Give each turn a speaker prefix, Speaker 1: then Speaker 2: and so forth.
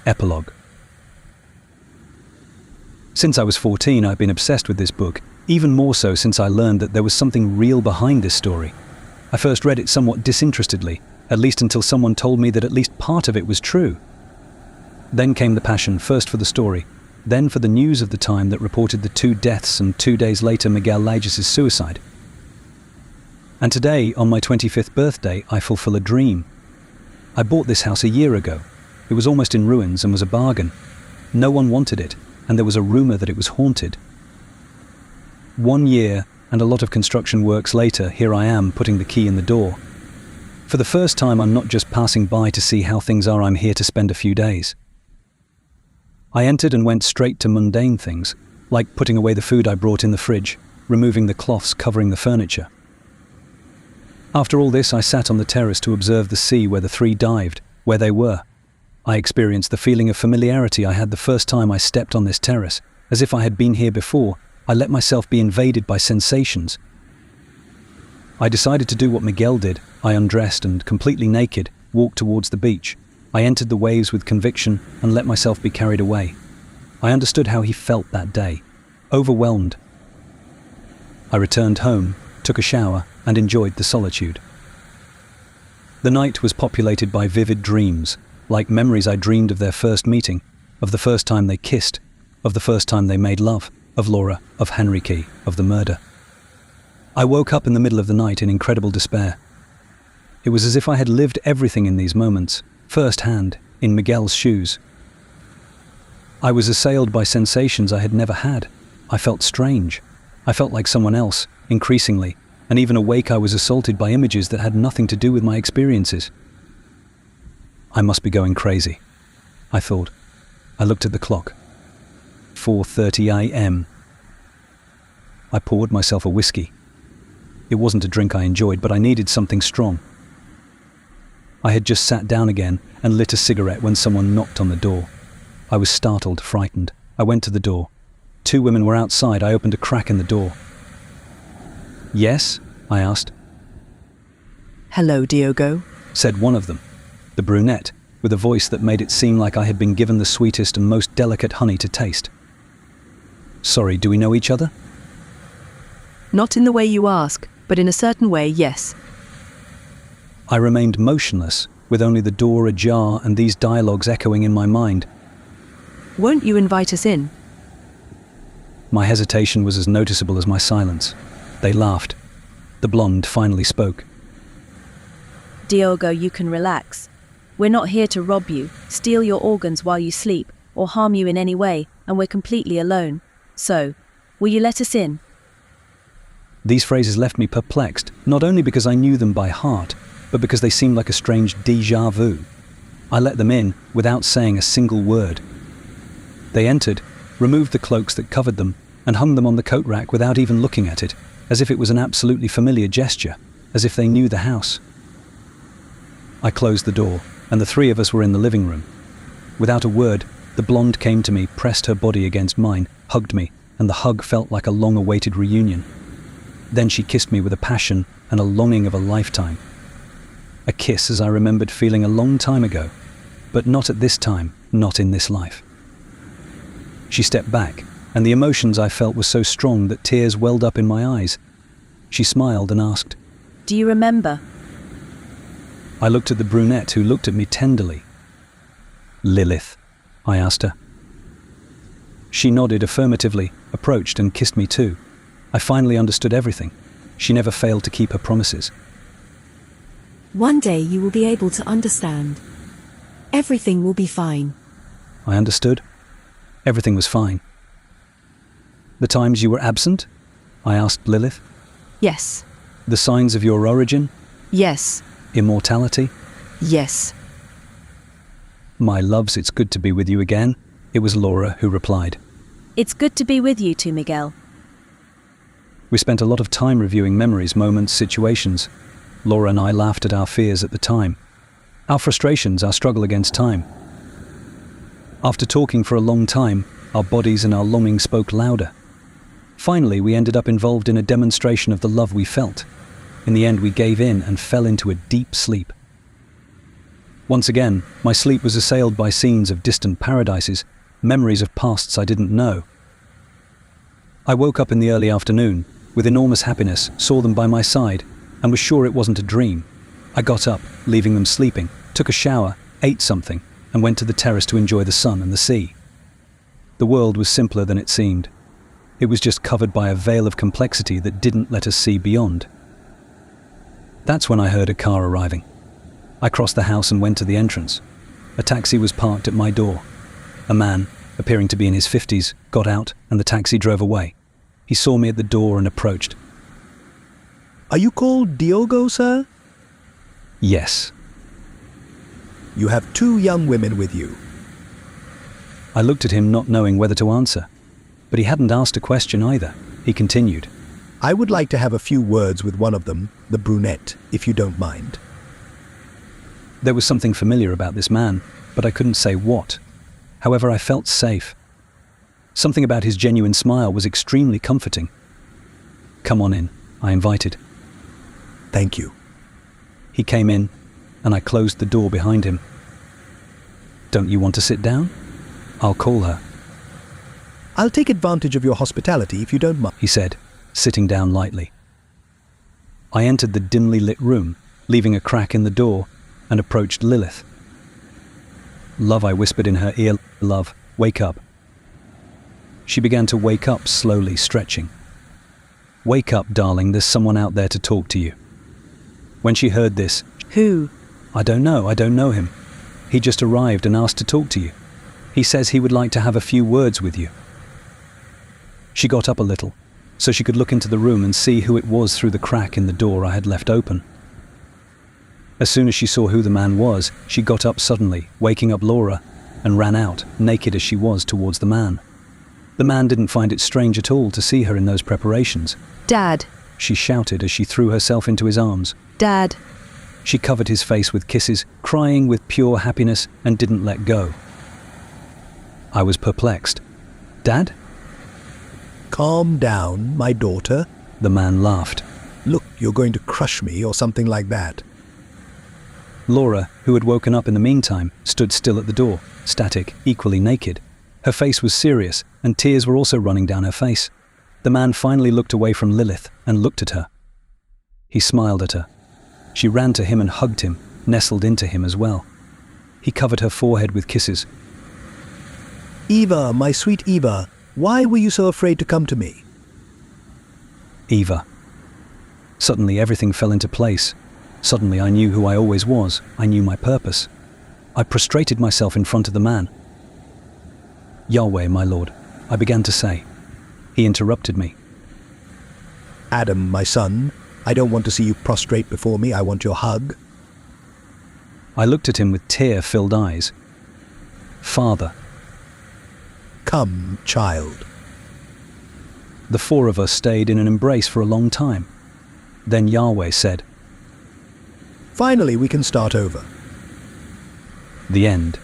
Speaker 1: Epilogue. Since I was 14, I've been obsessed with this book, even more so since I learned that there was something real behind this story. I first read it somewhat disinterestedly, at least until someone told me that at least part of it was true. Then came the passion, first for the story, then for the news of the time that reported the 2 deaths and 2 days later Miguel Lages' suicide. And today, on my 25th birthday, I fulfill a dream. I bought this house a year ago. It was almost in ruins and was a bargain. No one wanted it, and there was a rumor that it was haunted. 1 year and a lot of construction works later, here I am putting the key in the door. For the first time, I'm not just passing by to see how things are, I'm here to spend a few days. I entered and went straight to mundane things, like putting away the food I brought in the fridge, removing the cloths covering the furniture. After all this, I sat on the terrace to observe the sea where the 3 dived, where they were. I experienced the feeling of familiarity I had the first time I stepped on this terrace, as if I had been here before. I let myself be invaded by sensations. I decided to do what Miguel did. I undressed and, completely naked, walked towards the beach. I entered the waves with conviction and let myself be carried away. I understood how he felt that day, overwhelmed. I returned home, took a shower, and enjoyed the solitude. The night was populated by vivid dreams, like memories I dreamed of their first meeting, of the first time they kissed, of the first time they made love, of Laura, of Henrique, of the murder. I woke up in the middle of the night in incredible despair. It was as if I had lived everything in these moments, first-hand, in Miguel's shoes. I was assailed by sensations I had never had. I felt strange. I felt like someone else, increasingly, and even awake I was assaulted by images that had nothing to do with my experiences. I must be going crazy, I thought. I looked at the clock. 4:30 a.m. I poured myself a whiskey. It wasn't a drink I enjoyed, but I needed something strong. I had just sat down again and lit a cigarette when someone knocked on the door. I was startled, frightened. I went to the door. 2 women were outside. I opened a crack in the door. "Yes?" I asked.
Speaker 2: "Hello, Diogo,"
Speaker 1: said one of them, the brunette, with a voice that made it seem like I had been given the sweetest and most delicate honey to taste. "Sorry, do we know each other?"
Speaker 2: "Not in the way you ask, but in a certain way, yes."
Speaker 1: I remained motionless, with only the door ajar and these dialogues echoing in my mind.
Speaker 2: "Won't you invite us in?"
Speaker 1: My hesitation was as noticeable as my silence. They laughed. The blonde finally spoke.
Speaker 3: "Diogo, you can relax. We're not here to rob you, steal your organs while you sleep, or harm you in any way, and we're completely alone. So, will you let us in?"
Speaker 1: These phrases left me perplexed, not only because I knew them by heart, but because they seemed like a strange déjà vu. I let them in without saying a single word. They entered, removed the cloaks that covered them, and hung them on the coat rack without even looking at it, as if it was an absolutely familiar gesture, as if they knew the house. I closed the door, and the 3 of us were in the living room. Without a word, the blonde came to me, pressed her body against mine, hugged me, and the hug felt like a long-awaited reunion. Then she kissed me with a passion and a longing of a lifetime. A kiss as I remembered feeling a long time ago, but not at this time, not in this life. She stepped back, and the emotions I felt were so strong that tears welled up in my eyes. She smiled and asked,
Speaker 3: "Do you remember?"
Speaker 1: I looked at the brunette, who looked at me tenderly. "Lilith?" I asked her. She nodded affirmatively, approached and kissed me too. I finally understood everything. She never failed to keep her promises.
Speaker 4: "One day you will be able to understand. Everything will be fine."
Speaker 1: I understood. Everything was fine. "The times you were absent?" I asked Lilith.
Speaker 2: "Yes."
Speaker 1: "The signs of your origin?
Speaker 2: "Yes."
Speaker 1: Immortality?"
Speaker 2: "Yes."
Speaker 1: "My loves, it's good to be with you again." It was Laura who replied.
Speaker 3: "It's good to be with you too, Miguel."
Speaker 1: We spent a lot of time reviewing memories, moments, situations. Laura and I laughed at our fears at the time, our frustrations, our struggle against time. After talking for a long time, our bodies and our longing spoke louder. Finally, we ended up involved in a demonstration of the love we felt. In the end, we gave in and fell into a deep sleep. Once again, my sleep was assailed by scenes of distant paradises, memories of pasts I didn't know. I woke up in the early afternoon, with enormous happiness, saw them by my side, and was sure it wasn't a dream. I got up, leaving them sleeping, took a shower, ate something, and went to the terrace to enjoy the sun and the sea. The world was simpler than it seemed. It was just covered by a veil of complexity that didn't let us see beyond. That's when I heard a car arriving. I crossed the house and went to the entrance. A taxi was parked at my door. A man, appearing to be in his 50s, got out and the taxi drove away. He saw me at the door and approached.
Speaker 5: Are you called Diogo, sir?
Speaker 1: Yes.
Speaker 5: You have 2 young women with you.
Speaker 1: I looked at him not knowing whether to answer, but he hadn't asked a question either. He continued.
Speaker 5: I would like to have a few words with one of them, the brunette, if you don't mind.
Speaker 1: There was something familiar about this man, but I couldn't say what. However, I felt safe. Something about his genuine smile was extremely comforting. Come on in, I invited.
Speaker 5: Thank you.
Speaker 1: He came in, and I closed the door behind him. Don't you want to sit down? I'll call her,
Speaker 5: I'll take advantage of your hospitality if you don't mind,
Speaker 1: he said, sitting down lightly. I entered the dimly lit room, leaving a crack in the door, and approached Lilith. Love, I whispered in her ear, love, wake up. She began to wake up slowly, stretching. Wake up, darling, there's someone out there to talk to you. When she heard this,
Speaker 2: Who?
Speaker 1: I don't know him. He just arrived and asked to talk to you. He says he would like to have a few words with you. She got up a little, so she could look into the room and see who it was through the crack in the door I had left open. As soon as she saw who the man was, she got up suddenly, waking up Laura, and ran out, naked as she was, towards the man. The man didn't find it strange at all to see her in those preparations.
Speaker 2: Dad.
Speaker 1: She shouted as she threw herself into his arms.
Speaker 2: Dad.
Speaker 1: She covered his face with kisses, crying with pure happiness, and didn't let go. I was perplexed. Dad?
Speaker 5: Calm down, my daughter.
Speaker 1: The man laughed.
Speaker 5: Look, you're going to crush me or something like that.
Speaker 1: Laura, who had woken up in the meantime, stood still at the door, static, equally naked. Her face was serious, and tears were also running down her face. The man finally looked away from Lilith and looked at her. He smiled at her. She ran to him and hugged him, nestled into him as well. He covered her forehead with kisses.
Speaker 5: Eva, my sweet Eva, why were you so afraid to come to me?
Speaker 1: Eva. Suddenly everything fell into place. Suddenly I knew who I always was. I knew my purpose. I prostrated myself in front of the man. Yahweh, my Lord, I began to say. He interrupted me.
Speaker 5: Adam, my son, I don't want to see you prostrate before me. I want your hug.
Speaker 1: I looked at him with tear-filled eyes. Father.
Speaker 5: Come, child.
Speaker 1: The 4 of us stayed in an embrace for a long time. Then Yahweh said,
Speaker 5: Finally, we can start over.
Speaker 1: The end.